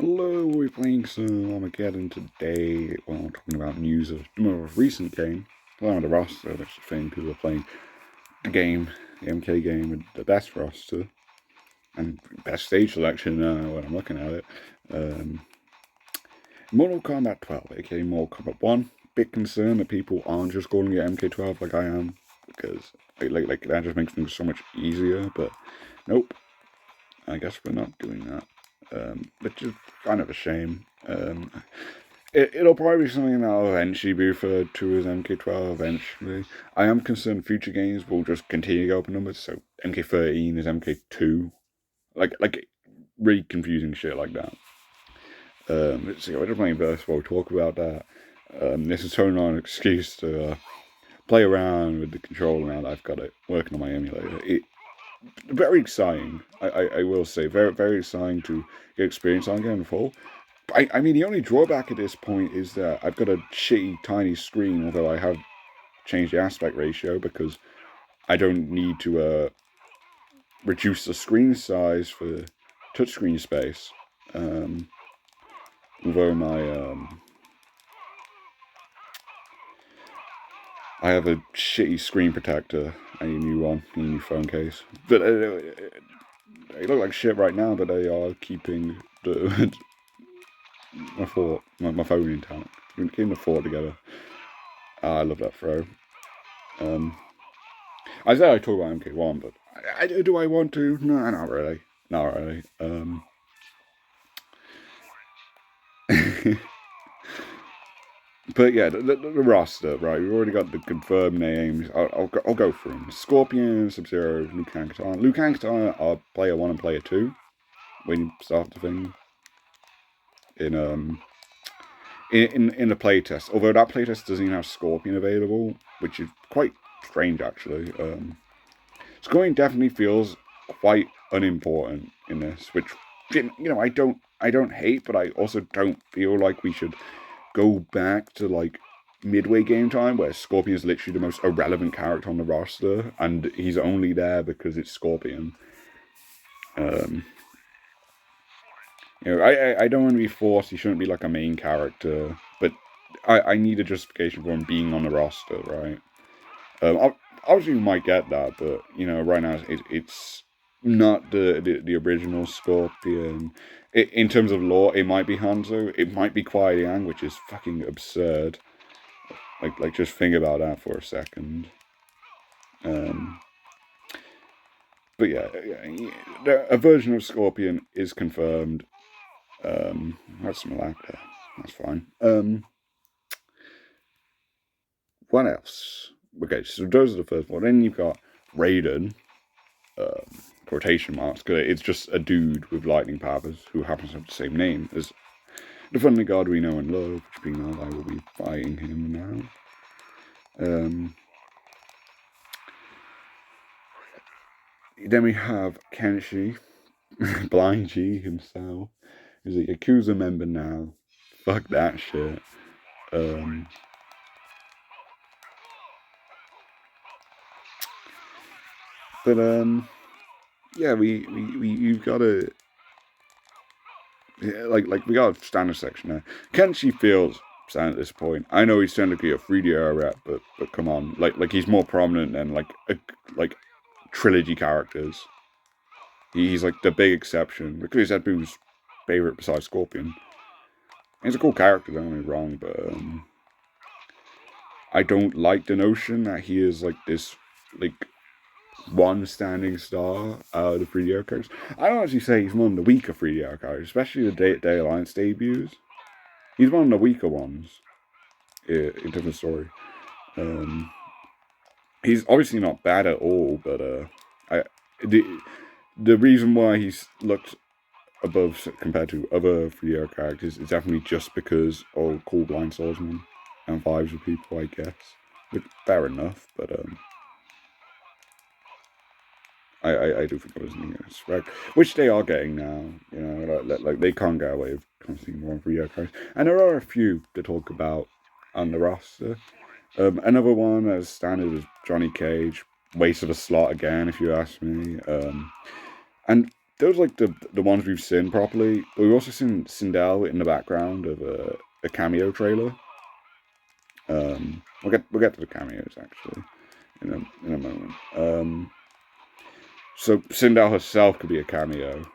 Hello, we're playing some Armageddon today. Well, I'm talking about news of the more recent game. Well, on the roster, that's the thing, because we're playing the game, the MK game, with the best roster and best stage selection when I'm looking at it. Mortal Kombat 12, aka Mortal Kombat 1. Big concern that people aren't just calling it MK12 like I am, because like that just makes things so much easier, but nope. I guess we're not doing that. Which is kind of a shame. It'll probably be something that'll eventually be referred to as MK12 eventually. I am concerned future games will just continue to go up in numbers, so MK13 is MK2. Like really confusing shit like that. Let's see, we're just playing Burst while we talk about that. This is totally not an excuse to play around with the controller now that I've got it working on my emulator. Very exciting, I will say. Very, very exciting to get experience on again full. I mean, the only drawback at this point is that I've got a shitty, tiny screen, although I have changed the aspect ratio because I don't need to reduce the screen size for touchscreen space. Although I have a shitty screen protector. I need a new one, a new phone case. But they look like shit right now, but they are keeping my phone intact. Keeping the fort together. I love that throw. I said I talk about MK1, but do I want to? No, not really. Not really. But yeah, the roster, right? We've already got the confirmed names. I'll go through them. Scorpion, Sub-Zero, Liu Kang, Katana. Liu Kang, Katana are player 1 and player 2 when you start the thing. In the playtest. Although that playtest doesn't even have Scorpion available, which is quite strange actually. Scorpion definitely feels quite unimportant in this, which I don't hate, but I also don't feel like we should go back to like midway game time where Scorpion is literally the most irrelevant character on the roster, and he's only there because it's Scorpion. I don't want to be forced. He shouldn't be like a main character, but I need a justification for him being on the roster, right? Obviously, we might get that, but right now it's not the original Scorpion. In terms of lore, it might be Hanzo, it might be Kuai Liang, which is fucking absurd. Like just think about that for a second. But yeah, a version of Scorpion is confirmed. That's some lack there. That's fine. What else? Okay, so those are the first one. Then you've got Raiden, quotation marks, because it's just a dude with lightning powers who happens to have the same name as the friendly god we know and love, which being that I will be fighting him now. Then we have Kenshi, Blind G himself, who's a Yakuza member now. Fuck that shit. Yeah, you've got a like we got a standard section there. Kenshi feels standard at this point. I know he's technically a 3D rep, but come on, like he's more prominent than like trilogy characters. He's like the big exception because he's Ed Boon's favorite besides Scorpion. He's a cool character, don't get me wrong, but I don't like the notion that he is like this like one standing star out of the 3D characters. I don't actually say he's one of the weaker 3D characters, especially the Day Alliance debuts. He's one of the weaker ones in different story. He's obviously not bad at all, but the reason why he's looked above compared to other 3D characters is definitely just because of cool blind swordsman and vibes with people, I guess. Which, fair enough, but I do think it was respect, which they are getting now. Like they can't get away with constantly more 3D characters, and there are a few to talk about on the roster. Another one as standard is Johnny Cage, wasted a slot again, if you ask me. And those like the ones we've seen properly, but we've also seen Sindel in the background of a cameo trailer. We'll get to the cameos actually in a moment. So Sindel herself could be a cameo.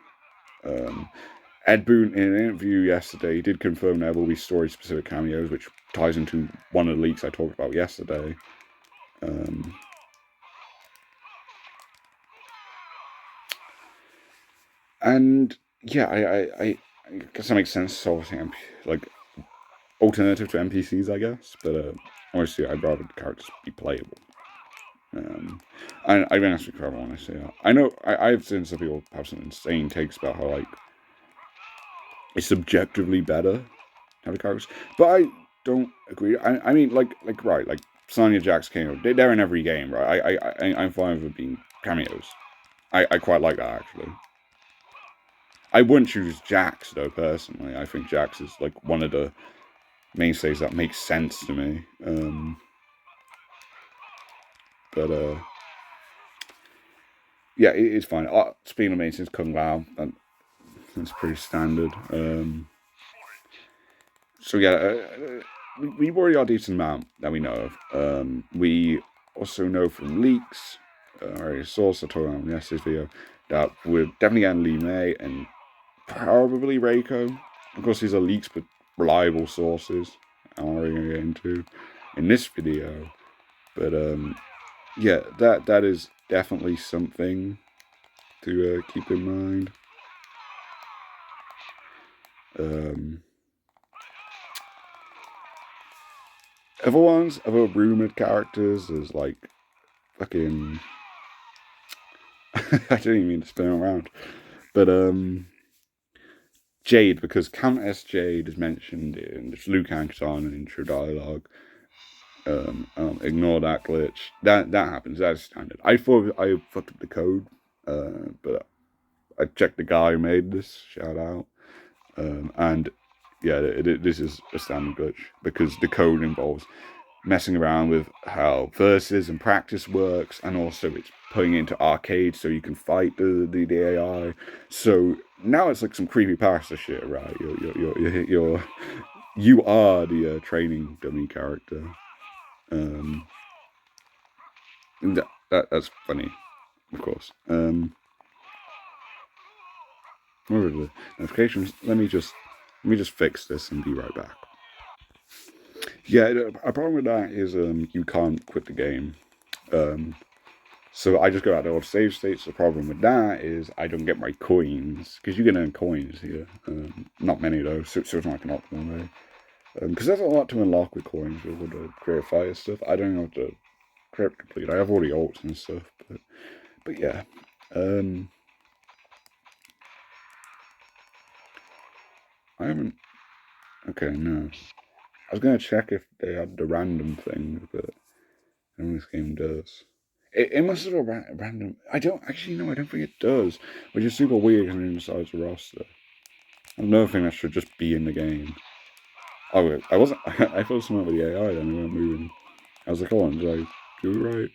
Ed Boon, in an interview yesterday, did confirm there will be story-specific cameos, which ties into one of the leaks I talked about yesterday. And yeah, I guess that makes sense. So obviously, like alternative to NPCs, I guess. But obviously, I'd rather the characters be playable. I mean, that's what I want to say. I know I've seen some people have some insane takes about how like it's subjectively better to have the characters, but I don't agree. I mean, like right, like Sonya, Jax, Kano, they're in every game, right? I'm fine with being cameos. I quite like that actually. I wouldn't choose Jax though personally. I think Jax is like one of the mainstays that makes sense to me. But yeah, it's fine. Speaking of mainstays, Kung Lao, that's pretty standard. So yeah, we've already got a decent amount that we know of. We also know from leaks, a source I told on yesterday's video, that we're definitely getting Lee May and probably Reiko. Of course, these are leaks, but reliable sources. I'm already going to get into in this video. But yeah, that is definitely something to keep in mind. Other ones, other rumored characters is like fucking. I didn't even mean to spin around, but Jade, because Countess Jade is mentioned in the Liu Kang Katana intro dialogue. Ignore that glitch. That happens. That's standard. I thought I fucked up the code, but I checked the guy who made this. Shout out. And yeah, this is a standard glitch because the code involves messing around with how versus and practice works, and also it's putting it into arcade so you can fight the AI. So now it's like some creepy pasta shit, right? You are the training dummy character. That's funny, of course. What are the notifications? Let me just fix this and be right back. Yeah, a problem with that is you can't quit the game. So I just go out to all the save states. The problem with that is I don't get my coins, because you can earn coins here. Not many though, so it's not like an optimal way. Because there's a lot to unlock with coins with all the create fire stuff. I don't know how to create complete. I have all the ults and stuff, but yeah. I haven't. Okay, no. I was gonna check if they had the random thing, but I don't think this game does. It must have a random. I don't actually know. I don't think it does, which is super weird because it inside the roster. Another thing that should just be in the game. Oh, I wasn't. I thought something with the AI. Then we weren't moving. I was like, "Oh, did I do it right?"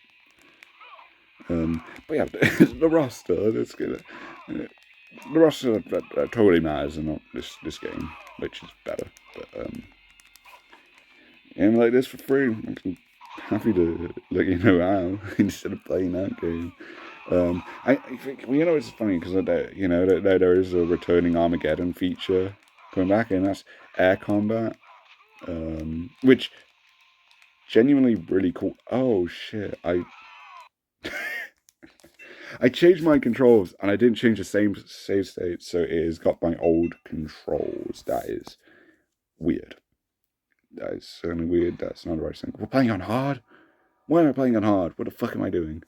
But yeah, the roster. It's good. The roster that totally matters, and not this game, which is better. But and like this for free. I'm happy to let you know how instead of playing that game. I think it's funny because there is a returning Armageddon feature coming back, and that's air combat, which genuinely really cool. Oh shit! I changed my controls and I didn't change the same save state, so it has got my old controls. That is weird. That is certainly weird. That's not the right thing. We're playing on hard. Why am I playing on hard? What the fuck am I doing?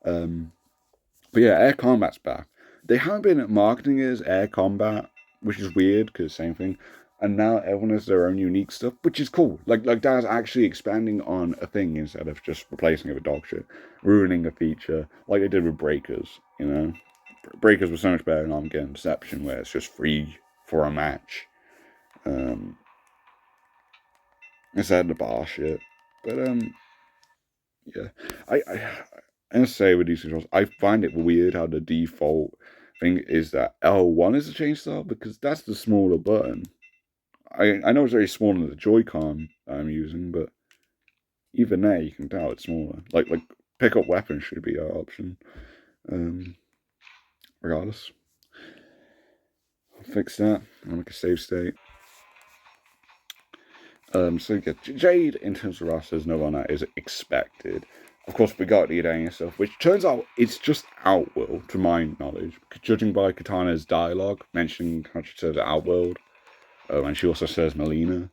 But yeah, air combat's back. They haven't been marketing it as air combat, which is weird because same thing. And now everyone has their own unique stuff, which is cool. Like that's actually expanding on a thing instead of just replacing it with dog shit, ruining a feature like they did with Breakers. Breakers was so much better than Armageddon Deception, where it's just free for a match. Instead of the bar shit. But yeah, I say with these controls, I find it weird how the default thing is that L1 is a change style because that's the smaller button. I know it's very small in the Joy-Con I'm using, but even there you can tell it's smaller. Like pick up weapon should be our option. Regardless, I'll fix that. I'll make a save state. So yeah, Jade in terms of rosters, no one that is expected. Of course, we got the Edenia stuff, which turns out it's just Outworld, to my knowledge, judging by Katana's dialogue mentioning how she says Outworld, and she also says Melina.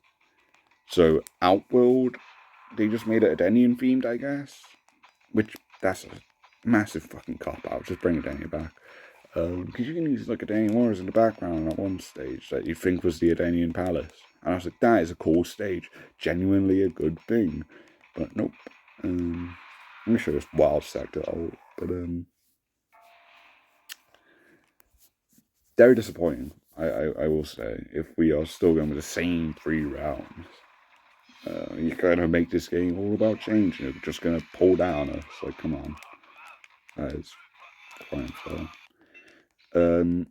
So Outworld, they just made it Edenian themed, I guess. Which that's a massive fucking cop out. Just bring Edenia back. Because you can use like Edenian warriors in the background at one stage that you think was the Edenian palace. And I was like, that is a cool stage. Genuinely a good thing. But nope. I'm sure it's wild sector out. But very disappointing, I will say, if we are still going with the same 3 rounds. You're going to make this game all about change. You're just going to pull down us. Like, come on. That is quite unfair.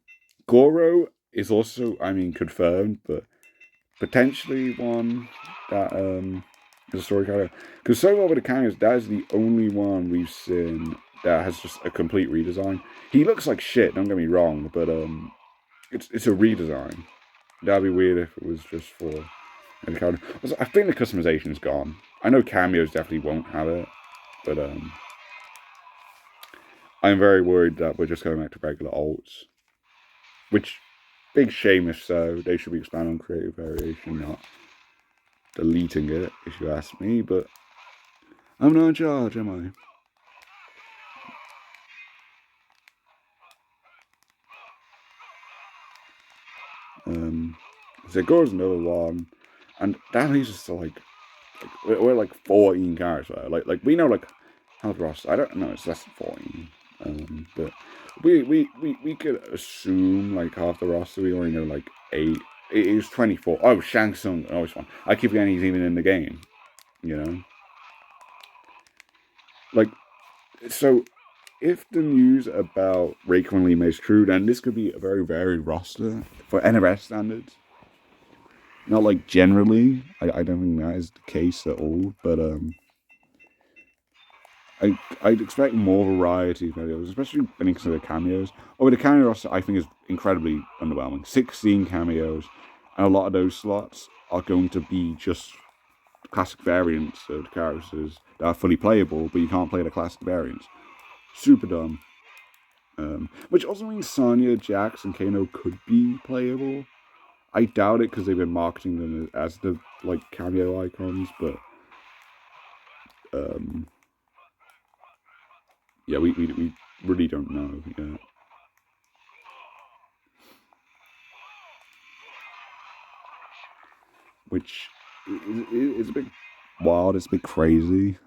Goro is also, I mean, confirmed, but potentially one that is a story character. Because so far with the cameos, that is the only one we've seen that has just a complete redesign. He looks like shit, don't get me wrong, but it's a redesign. That'd be weird if it was just for any character. Also, I think the customization is gone. I know cameos definitely won't have it, but I'm very worried that we're just going back to regular alts. Which, big shame if so. They should be expanding on creative variation, not deleting it, if you ask me, but I'm not in charge, am I? Zagor's another one, and that leaves us to like we're like 14 characters. Like we know like how the roster. I don't know. It's less than 14. But we could assume like half the roster. We already know like 8. It was 24. Oh, Shang Tsung, always one. I keep forgetting he's even in the game. You know, like so. If the news about Raycon and Lima is true, then this could be a very varied roster for NRS standards. Not like generally. I don't think that is the case at all. But I'd expect more variety of videos, especially when you consider cameos. Oh, the cameo roster I think is incredibly underwhelming. 16 cameos, and a lot of those slots are going to be just classic variants of the characters that are fully playable, but you can't play the classic variants. Super dumb. Which also means Sonya, Jax, and Kano could be playable. I doubt it because they've been marketing them as the like cameo icons, but yeah, we really don't know yet. Which is a bit wild. It's a bit crazy.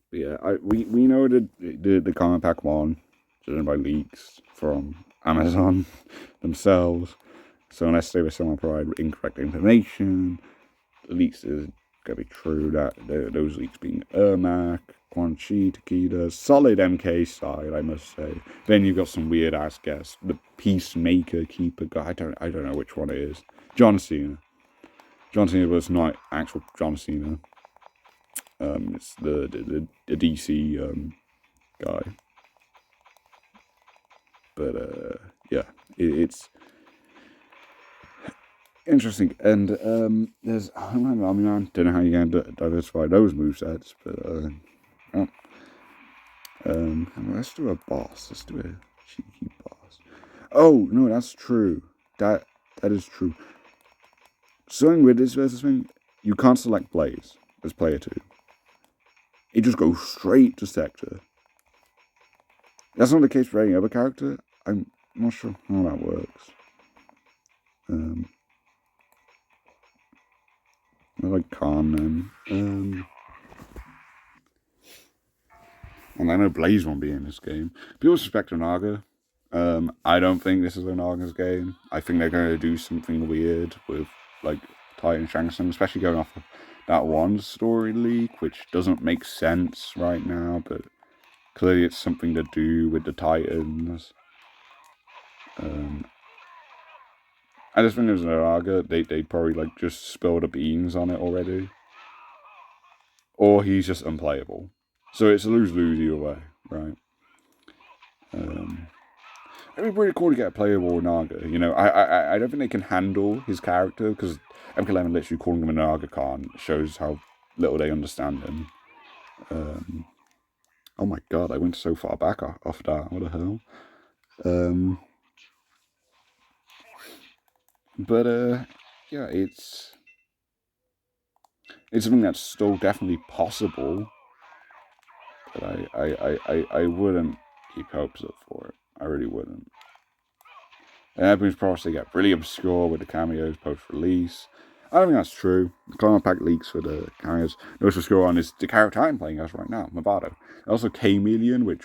But yeah, we know the Comic Pack 1, driven by leaks from Amazon themselves. So unless they were someone provide incorrect information, the leaks is gonna be true. That those leaks being Ermac, Quan Chi, Takeda, solid MK side, I must say. Then you've got some weird ass guests, the Peacemaker Keeper guy. I don't know which one it is. John Cena. John Cena was not actual John Cena. It's the DC guy. But yeah, it's interesting. And there's I mean I don't know how you're gonna diversify those movesets, but let's do a boss. Let's do a cheeky boss. Oh no, that's true. That is true. Something with this versus thing, you can't select Blaze as player 2. It just goes straight to Sector. That's not the case for any other character. I'm not sure how that works. I like Khan then. And I know Blaze won't be in this game. People suspect Onaga. I don't think this is Onaga's game. I think they're going to do something weird with like Titan Shang Tsung, especially going off of that one story leak, which doesn't make sense right now, but Clearly it's something to do with the Titans. I just think it was an Araga. They probably like just spilled the beans on it already. Or he's just unplayable. So it's a lose-lose either way, right? It'd be pretty cool to get a playable Naga. You know, I don't think they can handle his character because MK11 literally calling him a Naga Khan shows how little they understand him. Oh my god, I went so far back off that. What the hell? Yeah, it's something that's still definitely possible. But I wouldn't keep hopes up for it. I really wouldn't. And everything's probably get really obscure with the cameos post-release. I don't think that's true. The Climate Pack leaks for the cameos. The most obscure one is the character I'm playing as right now, Movado. Also Chameleon, which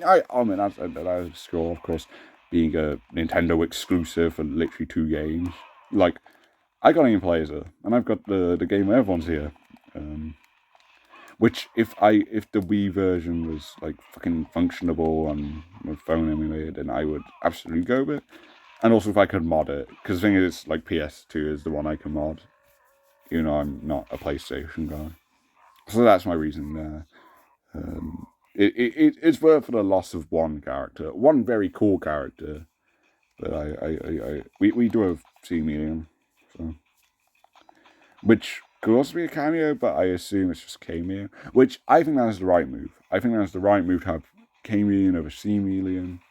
I mean that's obscure, of course, being a Nintendo exclusive for literally 2 games. Like, I got even play as her, and I've got the game where everyone's here. Which if the Wii version was like fucking functionable on my phone anyway, then I would absolutely go with it. And also if I could mod it, because the thing is, like PS2 is the one I can mod. You know, I'm not a PlayStation guy, so that's my reason there. It's worth for the loss of one character, one very cool character. But we do have C Medium, so which could also be a cameo, but I assume it's just cameo. Which I think that is the right move. I think that's the right move to have cameo over C Medium.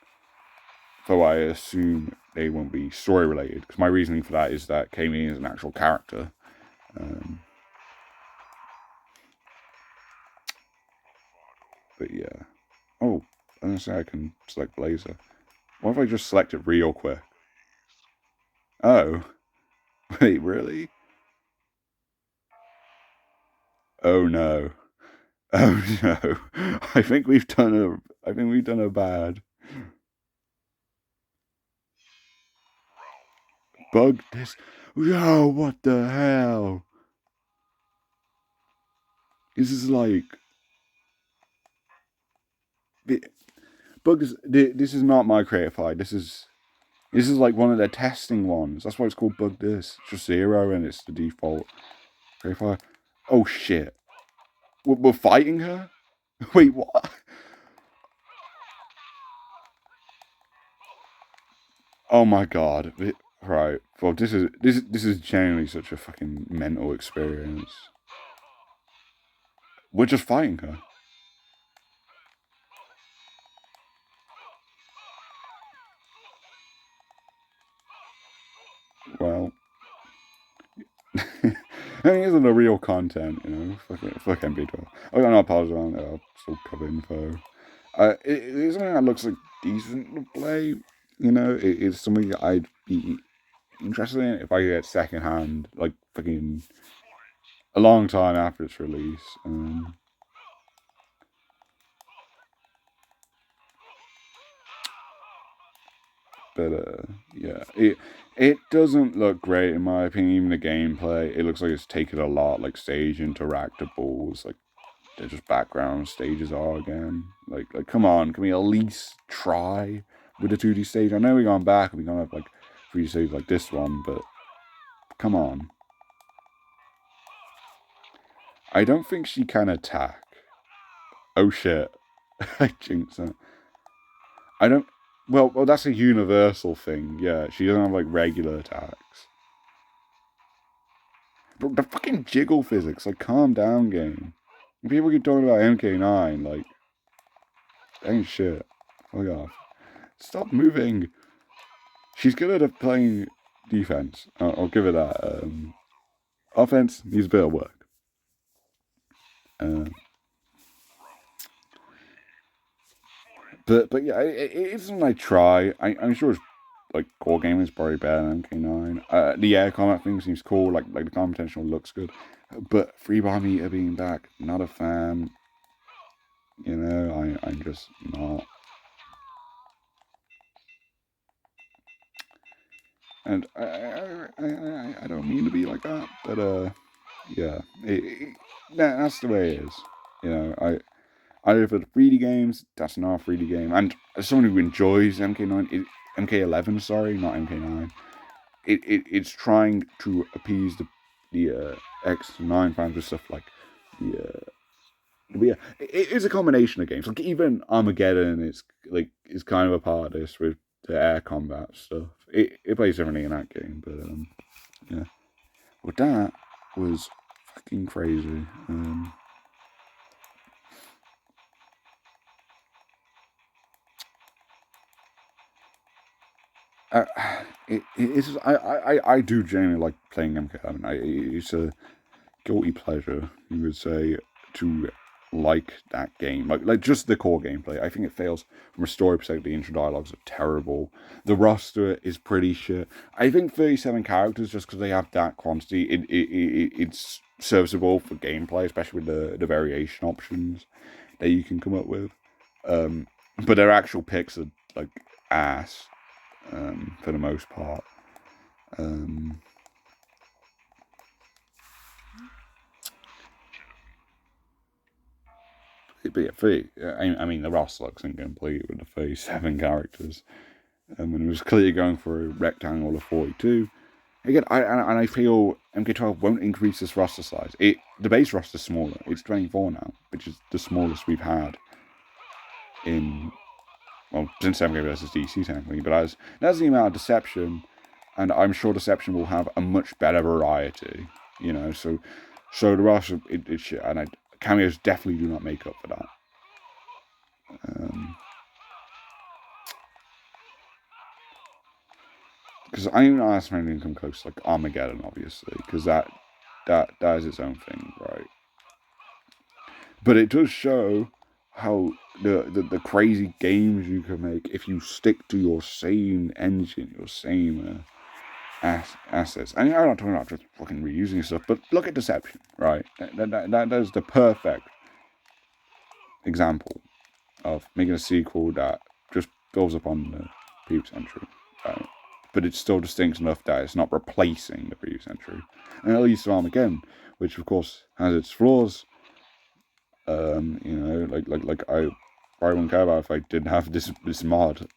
Though I assume they won't be story related, because my reasoning for that is that Cameo is an actual character. But yeah. Oh, I'm gonna say I can select Blazer. What if I just select it real quick? Oh. Wait, really? Oh no. Oh no. I think we've done a bad. Bug this. Yo, what the hell? This is like bugs. This is not my creative file. This is like one of their testing ones. That's why it's called bug this. It's just 0 and it's the default creative file. Oh shit. We're fighting her? Wait, what? Oh my god. Right. Well, this is genuinely such a fucking mental experience. We're just fighting her. Well, I mean, isn't the real content, you know? Fuck MK12. I'm not apologize on it. I'll still cover info. It is something that looks like decent to play. You know, it's something that I'd be interested in if I get secondhand, like fucking a long time after its release. Yeah, it doesn't look great in my opinion. Even the gameplay, it looks like it's taken a lot like stage interactables, like they're just background stages are again. Like come on, can we at least try with the 2D stage? I know we've gone back and we're gonna have like 3D stages like this one, but come on. I don't think she can attack. Oh shit. I jinxed it. I don't. Well, that's a universal thing. Yeah, she doesn't have like regular attacks. But the fucking jiggle physics, like, calm down, game. When people keep talking about MK9, like, ain't shit. Fuck off. Stop moving. She's good at playing defense. I'll give her that. Offense needs a bit of work. But yeah, it's something I try. I'm sure it's like core game is probably better than MK9. The air combat thing seems cool. Like the combat potential looks good. But Free Bar Meter being back, not a fan. You know, I'm just not. And I don't mean to be like that, but yeah, that's the way it is. You know, Either for the 3D games, that's not a 3D game. And as someone who enjoys MK11, sorry, not MK9, it's trying to appease the X9 fans with stuff like the but yeah, it's a combination of games. Like even Armageddon is kind of a part of this with the air combat stuff. It plays differently in that game, but yeah. Well, that was fucking crazy. Uh, I do genuinely like playing MK11. It's a guilty pleasure, you would say, to like that game. Like just the core gameplay. I think it fails from a story perspective. The intro dialogues are terrible. The roster is pretty shit. I think 37 characters, just because they have that quantity, it's serviceable for gameplay, especially with the variation options that you can come up with. But their actual picks are like ass for the most part. But yeah, I mean, the roster looks incomplete with the 37 characters. And it was clearly going for a rectangle of 42. Again, I feel MK12 won't increase this roster size. The base roster is smaller. It's 24 now, which is the smallest we've had in, well, since MK versus DC technically. But that's the amount of Deception, and I'm sure Deception will have a much better variety. You know, so the roster it's shit, and cameos definitely do not make up for that. Because I'm not asking anything to come close, like Armageddon, obviously, because that is its own thing, right? But it does show how the crazy games you can make if you stick to your same engine, your same assets. And I'm not talking about just fucking reusing stuff, but look at Deception, right? That is the perfect example of making a sequel that just builds upon the previous entry, right? But it's still distinct enough that it's not replacing the previous entry. And at least Armageddon, which of course has its flaws. You know, like I wouldn't care about if I didn't have this mod.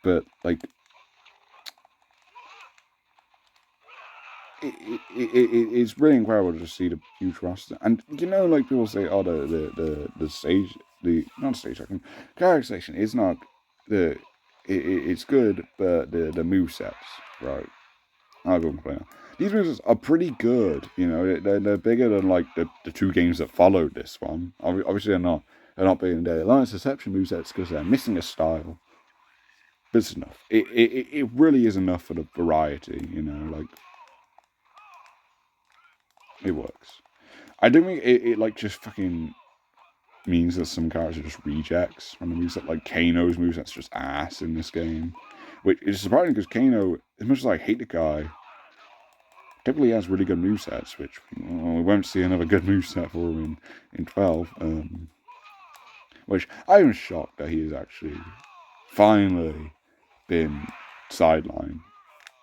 But like it's really incredible to see the huge roster. And you know, like people say, oh, the stage, the not stage section, character section is not it's good, but the move sets, right? I'll go and play now. These moves are pretty good, you know. They're bigger than like the two games that followed this one. Obviously, they're not big in the Alliance Deception movesets because they're missing a style. But it's enough. It really is enough for the variety, you know. Like it works. I don't think it like just fucking means that some characters are just rejects from the moveset. Like Kano's moveset's just ass in this game, which is surprising because Kano, as much as I hate the guy, typically has really good movesets, which we won't see another good moveset for him in 12. Which I am shocked that he has actually finally been sidelined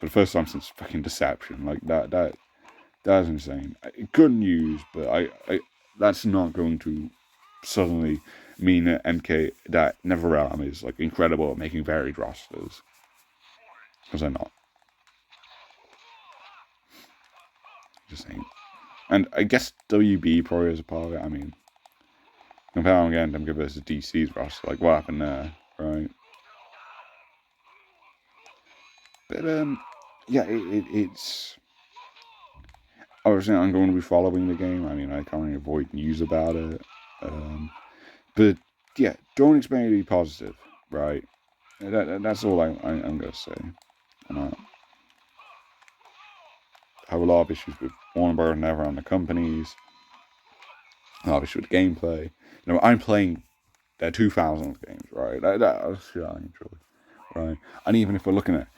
for the first time since fucking Deception. Like that's insane. Good news, but I that's not going to suddenly mean that NetherRealm is like incredible at making varied rosters, because they're not. Just saying. And I guess WB probably is a part of it. I mean, compare again to MK versus DC's roster. Like, what happened there, right? But yeah, it's. Obviously, I'm going to be following the game. I mean, I can't really avoid news about it. But yeah, don't expect me to be positive, right? That's all I'm going to say. I have a lot of issues with Warner Bros. And NetherRealm, the companies. A lot of issues with gameplay. You know, I'm playing their 2000 games, right? That's truly, right? And even if we're looking at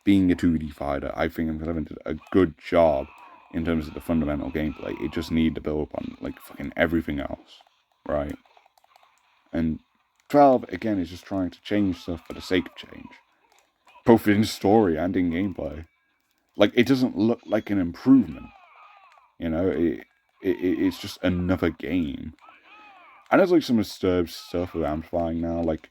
being a 2D fighter, I think MK11 did a good job in terms of the fundamental gameplay. It just needed to build upon like fucking everything else, right? And 12 again is just trying to change stuff for the sake of change, both in story and in gameplay. Like it doesn't look like an improvement, you know. it's just another game. And there's like some disturbed stuff with amplifying now, like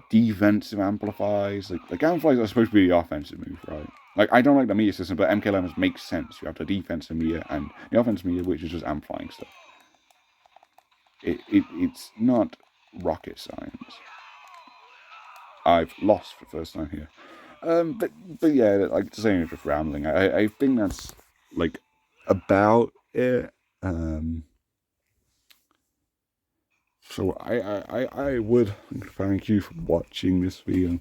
defensive amplifiers. Like amplifiers are supposed to be the offensive move, right? Like I don't like the meter system, but MK11 makes sense. You have the defensive meter and the offensive meter, which is just amplifying stuff. It's not rocket science. I've lost for the first time here. But yeah, like to say, just rambling. I think that's like about it. So I would thank you for watching this video.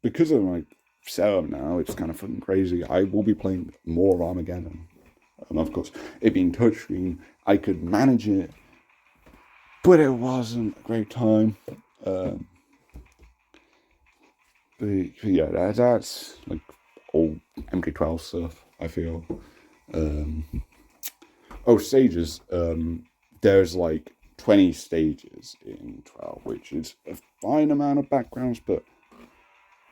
Because of my setup now, it's kind of fucking crazy. I will be playing more Armageddon. Of course, it being touchscreen, I could manage it, but it wasn't a great time. But yeah, that's like old MK12 stuff, I feel. Stages. There's like 20 stages in 12, which is a fine amount of backgrounds, but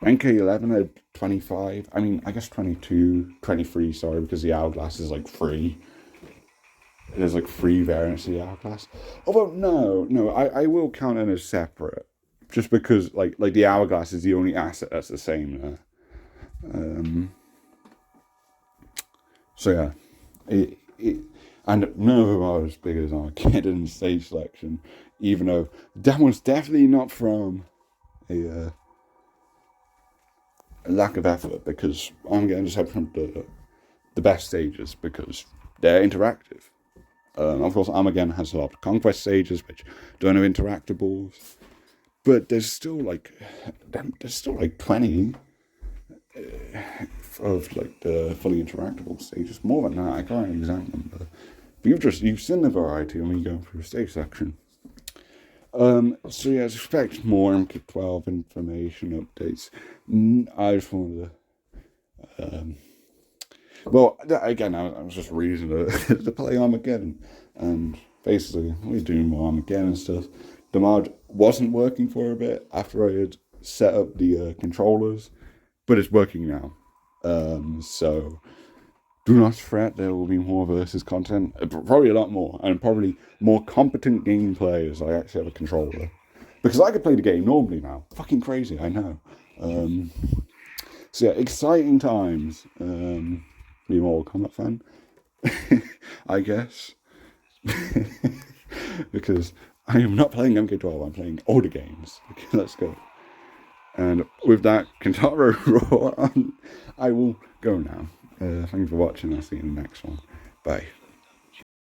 MK11 had 25. I mean, I guess 22, 23, sorry, because the hourglass is like free. There's like 3 variants of the hourglass. Although, no, I will count it as separate. Just because, like the hourglass is the only asset that's the same there. So yeah, and none of them are as big as Armageddon stage selection, even though that one's definitely not from a lack of effort, because Armageddon just had some of the best stages because they're interactive. Of course, Armageddon has a lot of conquest stages which don't have interactables. But there's still like 20 of like the fully interactable stages. More than that, I can't exact number. But you've seen the variety when we go through the stage section. So yeah, expect more MK12 information updates. I just wanted to. Well, again, I was just reason to play Armageddon, and basically we're doing more Armageddon stuff. The mod wasn't working for a bit after I had set up the controllers, but it's working now. So do not fret, there will be more versus content, probably a lot more, and probably more competent gameplay as I actually have a controller. Because I could play the game normally now. Fucking crazy, I know. So yeah, exciting times. Be a Mortal Kombat fan, I guess. Because I am not playing MK12, I'm playing older games. Okay, let's go. And with that, Kentaro Raw, I will go now. Thank you for watching. I'll see you in the next one. Bye.